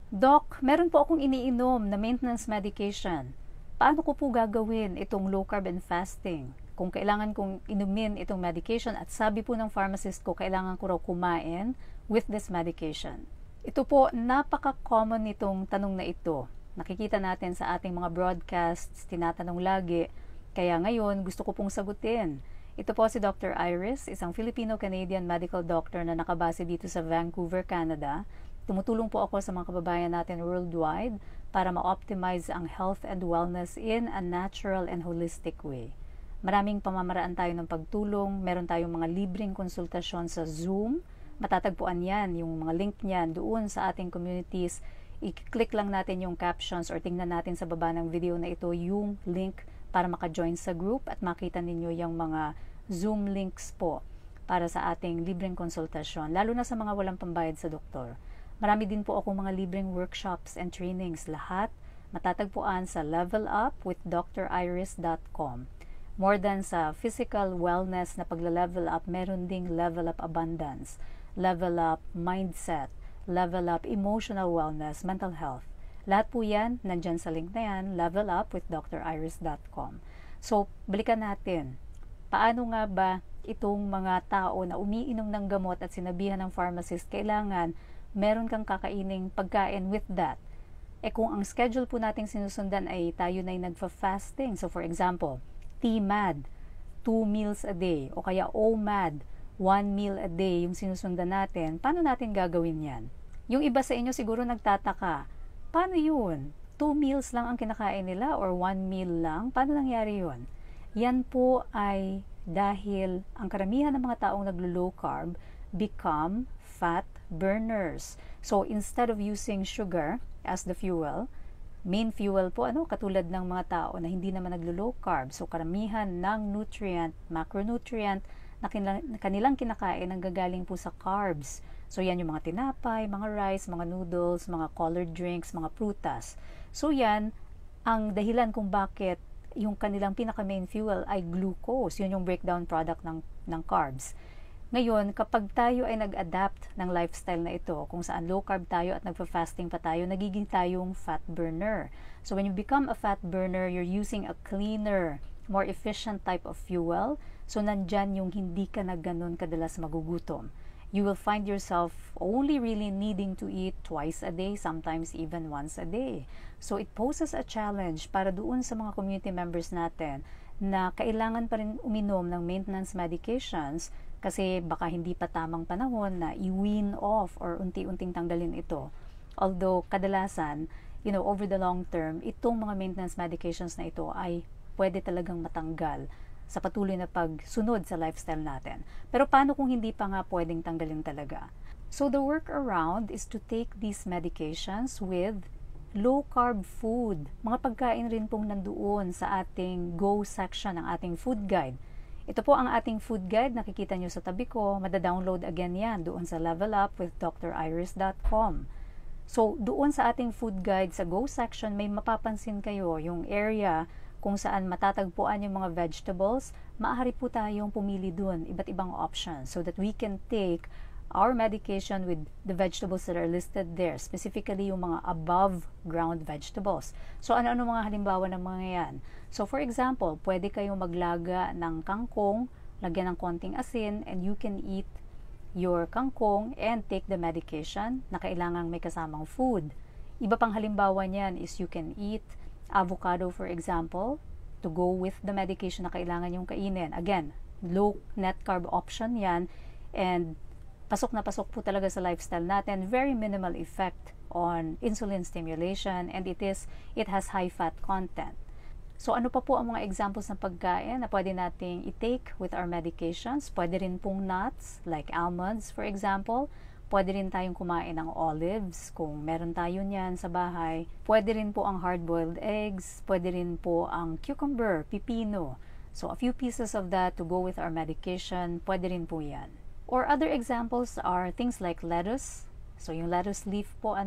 Doc, meron po akong iniinom na maintenance medication. Paano ko po gagawin itong low carb and fasting? Kung kailangan kong inumin itong medication at sabi po ng pharmacist ko, kailangan ko raw kumain with this medication. Ito po, napaka-common nitong tanong na ito. Nakikita natin sa ating mga broadcasts, tinatanong lagi. Kaya ngayon, gusto ko pong sagutin. Ito po si Dr. Iris, isang Filipino-Canadian medical doctor na nakabase dito sa Vancouver, Canada. Tumutulong po ako sa mga kababayan natin worldwide para ma-optimize ang health and wellness in a natural and holistic way. Maraming pamamaraan tayo ng pagtulong, meron tayong mga libreng konsultasyon sa Zoom. Matatagpuan yan, yung mga link niyan doon sa ating communities. I-click lang natin yung captions or tingnan natin sa baba ng video na ito yung link para maka-join sa group at makita ninyo yung mga Zoom links po para sa ating libreng konsultasyon, lalo na sa mga walang pambayad sa doktor. Marami din po ako mga libreng workshops and trainings, lahat matatagpuan sa levelupwithdriris.com. More than sa physical wellness na pagla-level up, meron ding level up abundance, level up mindset, level up emotional wellness, mental health. Lahat po yan, nandyan sa link na yan, levelupwithdriris.com. So, balikan natin. Paano nga ba itong mga tao na umiinom ng gamot at sinabihan ng pharmacist, kailangan meron kang kakaining pagkain with that? Kung ang schedule po nating sinusundan ay tayo na nagfa-fasting. So, for example, TMAD, 2 meals a day, o kaya OMAD, 1 meal a day yung sinusundan natin, paano natin gagawin yan? Yung iba sa inyo siguro nagtataka, paano yun? 2 meals lang ang kinakain nila or 1 meal lang? Paano nangyari yun? Yan po ay dahil ang karamihan ng mga taong naglo-low carb become fat burners. So, instead of using sugar as the fuel, main fuel po, katulad ng mga tao na hindi naman naglo-low carb. So, karamihan ng nutrient, macronutrient na kanilang kinakain ang gagaling po sa carbs. So, yan yung mga tinapay, mga rice, mga noodles, mga colored drinks, mga prutas. So, yan ang dahilan kung bakit yung kanilang pinaka-main fuel ay glucose. Yun yung breakdown product ng carbs. Ngayon, kapag tayo ay nag-adapt ng lifestyle na ito, kung saan low carb tayo at nagpa-fasting pa tayo, nagiging tayong fat burner. So, when you become a fat burner, you're using a cleaner, more efficient type of fuel. So, nandyan yung hindi ka na ganun kadalas magugutom. You will find yourself only really needing to eat twice a day, sometimes even once a day. So, it poses a challenge para doon sa mga community members natin na kailangan pa rin uminom ng maintenance medications kasi baka hindi pa tamang panahon na i-wean off or unti-unting tanggalin ito. Although, kadalasan, over the long term, itong mga maintenance medications na ito ay pwede talagang matanggal sa patuloy na pagsunod sa lifestyle natin. Pero paano kung hindi pa nga pwedeng tanggalin talaga? So the workaround is to take these medications with low-carb food. Mga pagkain rin pong nandoon sa ating Go section ng ating food guide. Ito po ang ating food guide, nakikita nyo sa tabi ko, madadownload again yan doon sa levelupwithdriris.com. So doon sa ating food guide sa Go section, may mapapansin kayo yung area kung saan matatagpuan yung mga vegetables. Maaari po tayong pumili dun, iba't ibang options, so that we can take our medication with the vegetables that are listed there, specifically yung mga above ground vegetables. So, ano-ano mga halimbawa ng mga yan? So, for example, pwede kayong maglaga ng kangkong, lagyan ng konting asin, and you can eat your kangkong and take the medication na kailangang may kasamang food. Iba pang halimbawa niyan is you can eat avocado, for example, to go with the medication na kailangan yung kainin. Again, low net carb option yan, and pasok na pasok po talaga sa lifestyle natin. Very minimal effect on insulin stimulation, and it has high fat content. So, ano pa po ang mga examples ng pagkain na pwede nating i-take with our medications? Pwede rin pong nuts, like almonds, for example. Pwede rin tayong kumain ng olives kung meron tayo niyan sa bahay. Pwede rin po ang hard-boiled eggs. Pwede rin po ang cucumber, pipino. So, a few pieces of that to go with our medication. Pwede rin po yan. Or other examples are things like lettuce. So, yung lettuce leaf po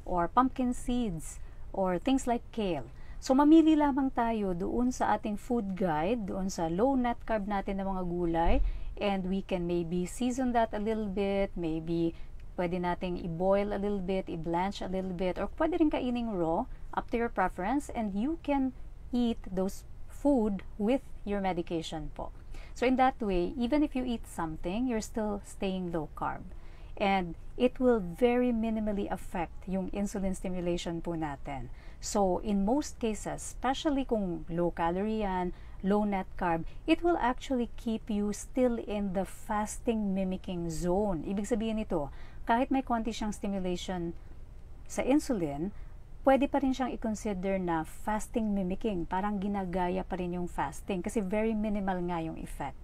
or pumpkin seeds, or things like kale. So, mamili lamang tayo doon sa ating food guide, doon sa low net carb natin ng mga gulay, and we can maybe season that a little bit, maybe Pwede nating i-boil a little bit, i-blanch a little bit, or pwede rin kaining raw, up to your preference, and you can eat those food with your medication po. So in that way, even if you eat something, you're still staying low carb. And it will very minimally affect yung insulin stimulation po natin. So in most cases, especially kung low calorie yan, low net carb, it will actually keep you still in the fasting mimicking zone. Ibig sabihin nito, kahit may konti siyang stimulation sa insulin, pwede pa rin siyang i-consider na fasting mimicking. Parang ginagaya pa rin yung fasting kasi very minimal nga yung effect.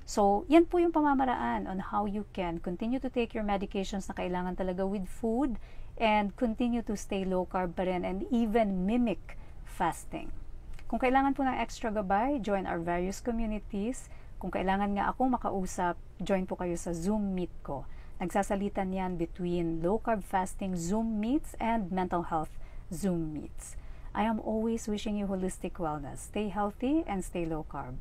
So, yan po yung pamamaraan on how you can continue to take your medications na kailangan talaga with food and continue to stay low carb pa rin and even mimic fasting. Kung kailangan po ng extra gabay, join our various communities. Kung kailangan nga akong makausap, join po kayo sa Zoom meet ko. Nagsasalitan yan between low carb fasting Zoom meets and mental health Zoom meets. I am always wishing you holistic wellness. Stay healthy and stay low carb.